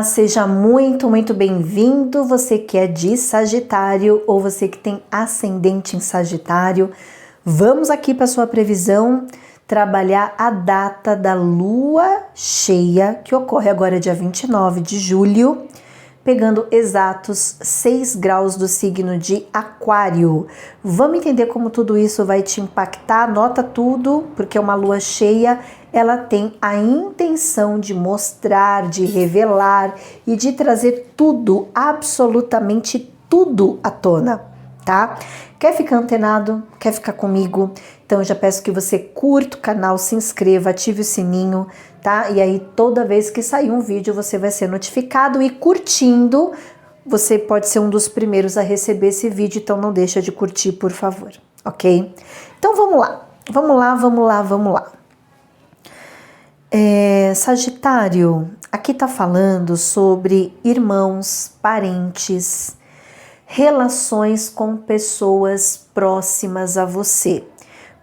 seja muito bem-vindo, você que é de Sagitário ou você que tem ascendente em Sagitário. Vamos aqui para sua previsão trabalhar a data da lua cheia, que ocorre agora dia 29 de julho, pegando exatos 6 graus do signo de Aquário. Vamos entender como tudo isso vai te impactar, anota tudo, porque uma lua cheia, ela tem a intenção de mostrar, de revelar e de trazer tudo, absolutamente tudo à tona, tá? Quer ficar antenado? Quer ficar comigo? Então eu já peço que você curta o canal, se inscreva, ative o sininho, tá? E aí toda vez que sair um vídeo você vai ser notificado e curtindo, você pode ser um dos primeiros a receber esse vídeo, então não deixa de curtir, por favor, ok? Então vamos lá. Sagitário, aqui tá falando sobre irmãos, parentes, relações com pessoas próximas a você,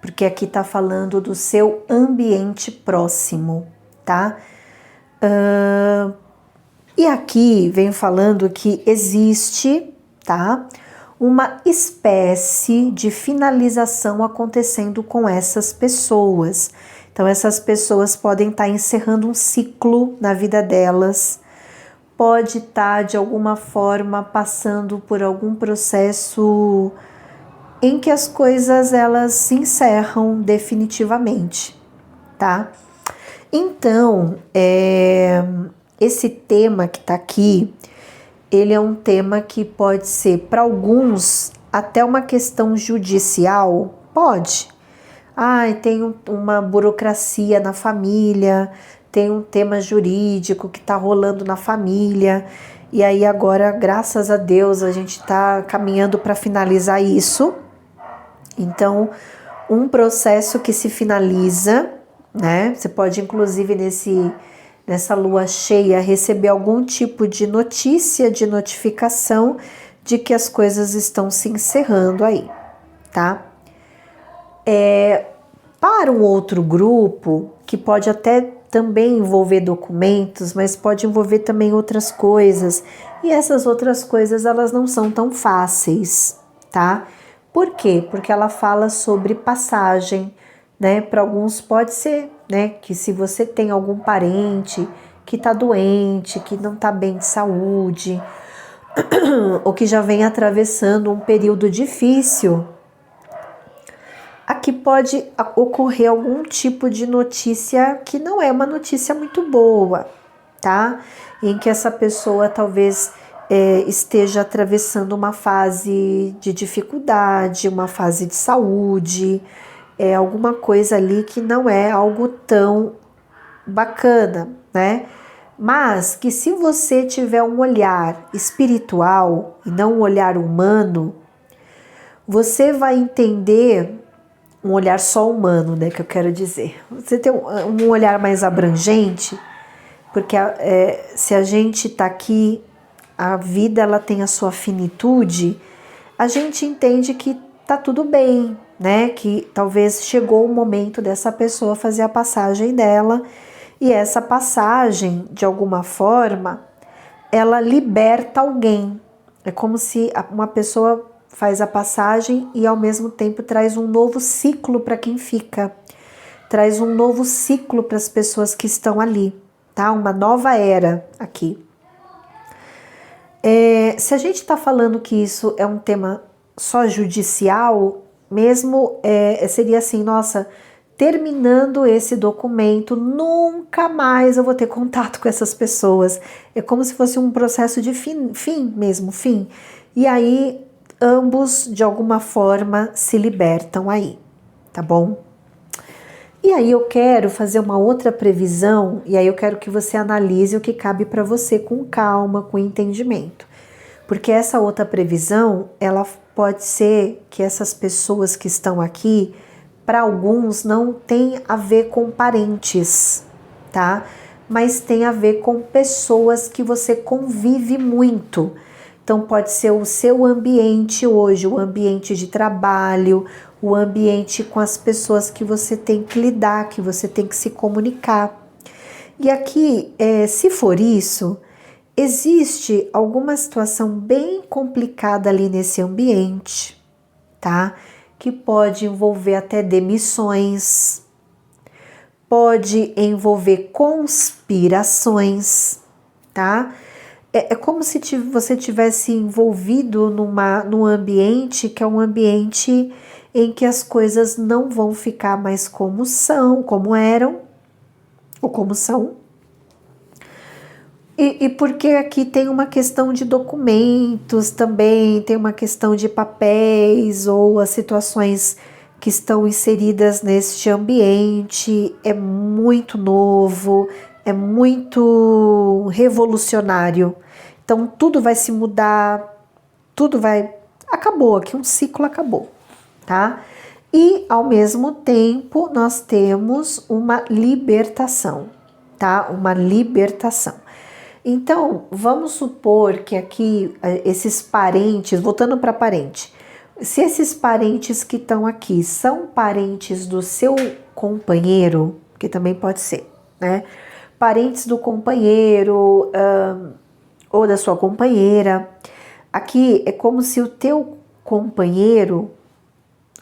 porque aqui tá falando do seu ambiente próximo, tá? E aqui vem falando que existe, tá? Uma espécie de finalização acontecendo com essas pessoas. Então, essas pessoas podem estar encerrando um ciclo na vida delas, pode estar de alguma forma passando por algum processo em que as coisas elas se encerram definitivamente, tá? Então, esse tema que tá aqui, ele é um tema que pode ser para alguns até uma questão judicial, pode. Tem uma burocracia na família, tem um tema jurídico que tá rolando na família, e aí agora, graças a Deus, a gente tá caminhando para finalizar isso. Então, um processo que se finaliza, né? Você pode, inclusive, nessa lua cheia, receber algum tipo de notícia, de notificação de que as coisas estão se encerrando aí, tá? Para um outro grupo, que pode até também envolver documentos, mas pode envolver também outras coisas, e essas outras coisas elas não são tão fáceis, tá? Por quê? Porque ela fala sobre passagem, né? Para alguns pode ser, né? Que se você tem algum parente que tá doente, que não tá bem de saúde, ou que já vem atravessando um período difícil, aqui pode ocorrer algum tipo de notícia que não é uma notícia muito boa, tá? Em que essa pessoa talvez esteja atravessando uma fase de dificuldade, uma fase de saúde, alguma coisa ali que não é algo tão bacana, né? Mas que se você tiver um olhar espiritual e não um olhar humano, você vai entender um olhar só humano, né, que eu quero dizer. Você tem um olhar mais abrangente, porque se a gente tá aqui, a vida ela tem a sua finitude, a gente entende que tá tudo bem, né, que talvez chegou o momento dessa pessoa fazer a passagem dela, e essa passagem, de alguma forma, ela liberta alguém. É como se uma pessoa faz a passagem e ao mesmo tempo traz um novo ciclo para quem fica, traz um novo ciclo para as pessoas que estão ali, tá? Uma nova era aqui. Se a gente está falando que isso é um tema só judicial, mesmo seria assim, nossa, terminando esse documento, nunca mais eu vou ter contato com essas pessoas. É como se fosse um processo de fim mesmo. E aí ambos, de alguma forma, se libertam aí, tá bom? E aí eu quero fazer uma outra previsão, e aí eu quero que você analise o que cabe para você com calma, com entendimento. Porque essa outra previsão, ela pode ser que essas pessoas que estão aqui, para alguns, não tem a ver com parentes, tá? Mas tem a ver com pessoas que você convive muito. Então pode ser o seu ambiente hoje, o ambiente de trabalho, o ambiente com as pessoas que você tem que lidar, que você tem que se comunicar. E aqui, se for isso, existe alguma situação bem complicada ali nesse ambiente, tá? Que pode envolver até demissões, pode envolver conspirações, tá? É como se você tivesse envolvido num ambiente que é um ambiente em que as coisas não vão ficar mais como são, como eram, ou como são. E porque aqui tem uma questão de documentos também, tem uma questão de papéis ou as situações que estão inseridas neste ambiente, é muito novo, é muito revolucionário. Então tudo vai se mudar, tudo vai... Acabou aqui, um ciclo acabou, tá? E ao mesmo tempo nós temos uma libertação, tá? Uma libertação. Então, vamos supor que aqui esses parentes, voltando para parente, se esses parentes que estão aqui são parentes do seu companheiro, que também pode ser, né? Parentes do companheiro ou da sua companheira, aqui é como se o teu companheiro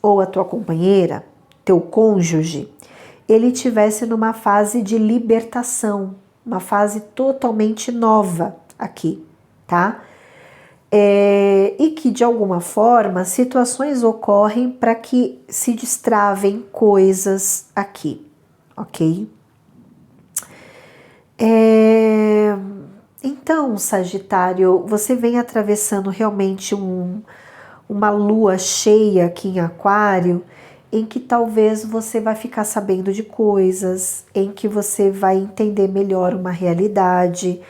ou a tua companheira, teu cônjuge, ele tivesse numa fase de libertação, uma fase totalmente nova aqui, tá? E que de alguma forma situações ocorrem para que se destravem coisas aqui, ok? Então, Sagitário, você vem atravessando realmente uma lua cheia aqui em Aquário, em que talvez você vai ficar sabendo de coisas, em que você vai entender melhor uma realidade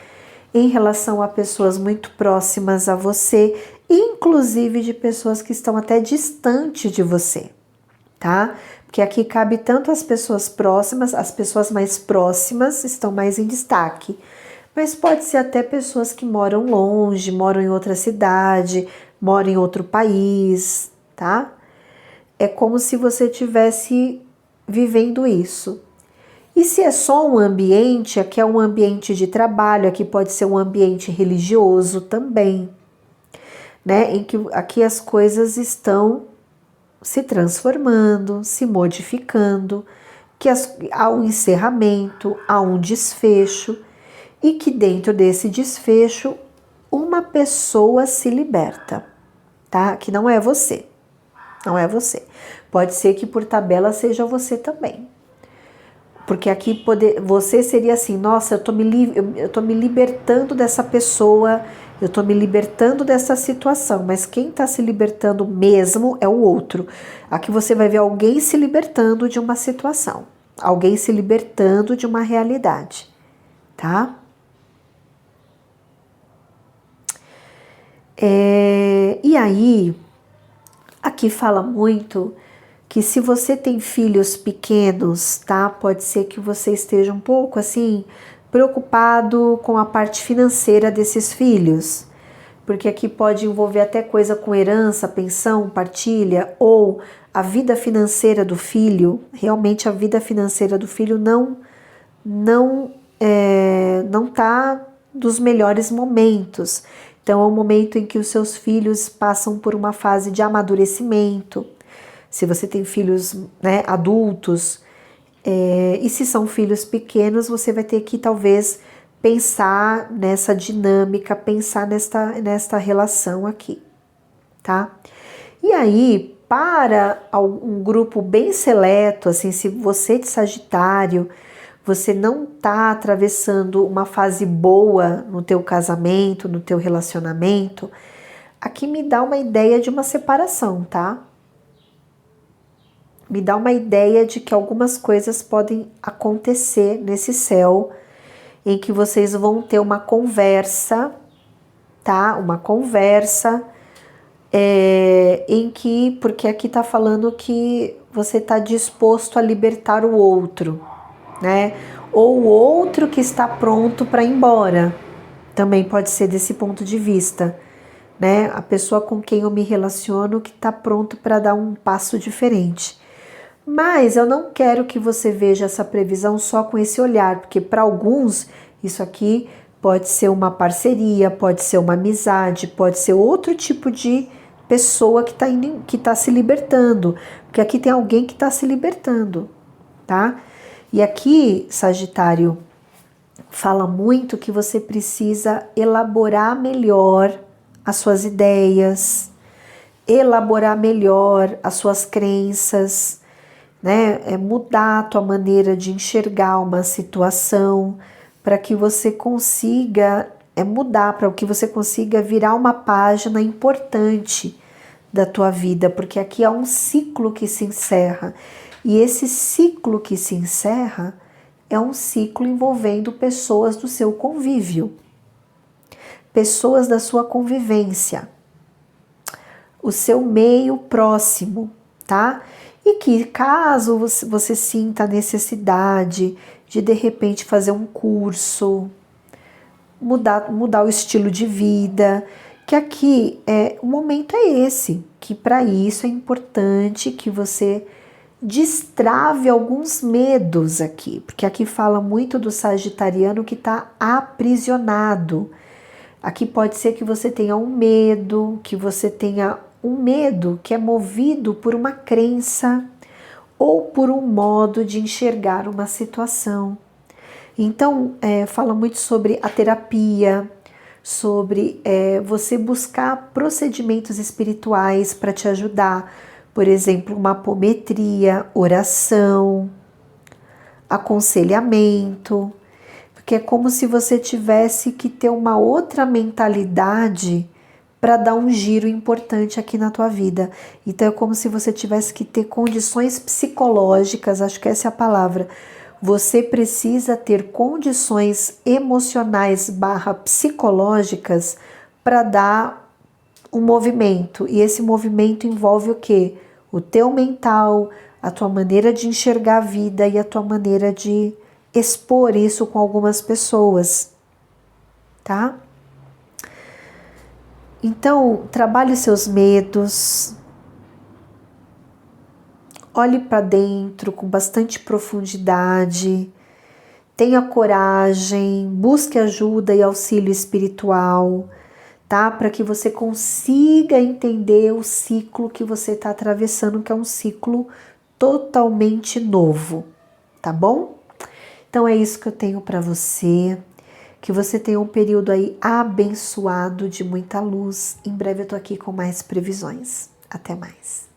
em relação a pessoas muito próximas a você, inclusive de pessoas que estão até distante de você, tá? Porque aqui cabe tanto as pessoas próximas, as pessoas mais próximas estão mais em destaque, mas pode ser até pessoas que moram longe, moram em outra cidade, moram em outro país, tá? É como se você estivesse vivendo isso. E se é só um ambiente, aqui é um ambiente de trabalho, aqui pode ser um ambiente religioso também, né? Em que aqui as coisas estão se transformando, se modificando, que há um encerramento, há um desfecho, e que dentro desse desfecho uma pessoa se liberta, tá? Que não é você. Não é você. Pode ser que por tabela seja você também. Porque aqui você seria assim, nossa, eu tô me libertando dessa pessoa, eu tô me libertando dessa situação, mas quem tá se libertando mesmo é o outro. Aqui você vai ver alguém se libertando de uma situação, alguém se libertando de uma realidade, tá? E aí, aqui fala muito que se você tem filhos pequenos, tá? Pode ser que você esteja um pouco assim preocupado com a parte financeira desses filhos, porque aqui pode envolver até coisa com herança, pensão, partilha ou a vida financeira do filho. Realmente a vida financeira do filho não tá dos melhores momentos. Então é um momento em que os seus filhos passam por uma fase de amadurecimento. Se você tem filhos, né, adultos, e se são filhos pequenos, você vai ter que talvez pensar nessa dinâmica, pensar nesta relação aqui, tá? E aí, para um grupo bem seleto, assim, se você de Sagitário, você não tá atravessando uma fase boa no teu casamento, no teu relacionamento, aqui me dá uma ideia de uma separação, tá? Me dá uma ideia de que algumas coisas podem acontecer nesse céu, em que vocês vão ter uma conversa, tá? Uma conversa em que, porque aqui tá falando que você tá disposto a libertar o outro, né? Ou o outro que está pronto para ir embora. Também pode ser desse ponto de vista, né? A pessoa com quem eu me relaciono que está pronto para dar um passo diferente. Mas eu não quero que você veja essa previsão só com esse olhar, porque para alguns isso aqui pode ser uma parceria, pode ser uma amizade, pode ser outro tipo de pessoa que tá se libertando, porque aqui tem alguém que está se libertando, tá? E aqui, Sagitário, fala muito que você precisa elaborar melhor as suas ideias, elaborar melhor as suas crenças, né? Mudar a tua maneira de enxergar uma situação para que você consiga mudar, para que você consiga virar uma página importante da tua vida, porque aqui há um ciclo que se encerra. E esse ciclo que se encerra é um ciclo envolvendo pessoas do seu convívio, pessoas da sua convivência, o seu meio próximo, tá? E que caso você sinta a necessidade de repente fazer um curso, mudar o estilo de vida, que aqui o momento é esse, que para isso é importante que você destrave alguns medos aqui, porque aqui fala muito do sagitariano que está aprisionado. Aqui pode ser que você tenha um medo, que é movido por uma crença ou por um modo de enxergar uma situação. Então, fala muito sobre a terapia, sobre você buscar procedimentos espirituais para te ajudar. Por exemplo, uma apometria, oração, aconselhamento, porque é como se você tivesse que ter uma outra mentalidade para dar um giro importante aqui na tua vida. Então é como se você tivesse que ter condições psicológicas, acho que essa é a palavra. Você precisa ter condições emocionais / psicológicas para dar um movimento. E esse movimento envolve o quê? O teu mental, a tua maneira de enxergar a vida e a tua maneira de expor isso com algumas pessoas, tá? Então, trabalhe os seus medos, olhe para dentro com bastante profundidade, tenha coragem, busque ajuda e auxílio espiritual, tá? Para que você consiga entender o ciclo que você está atravessando, que é um ciclo totalmente novo, tá bom? Então é isso que eu tenho para você, que você tenha um período aí abençoado de muita luz. Em breve eu tô aqui com mais previsões. Até mais.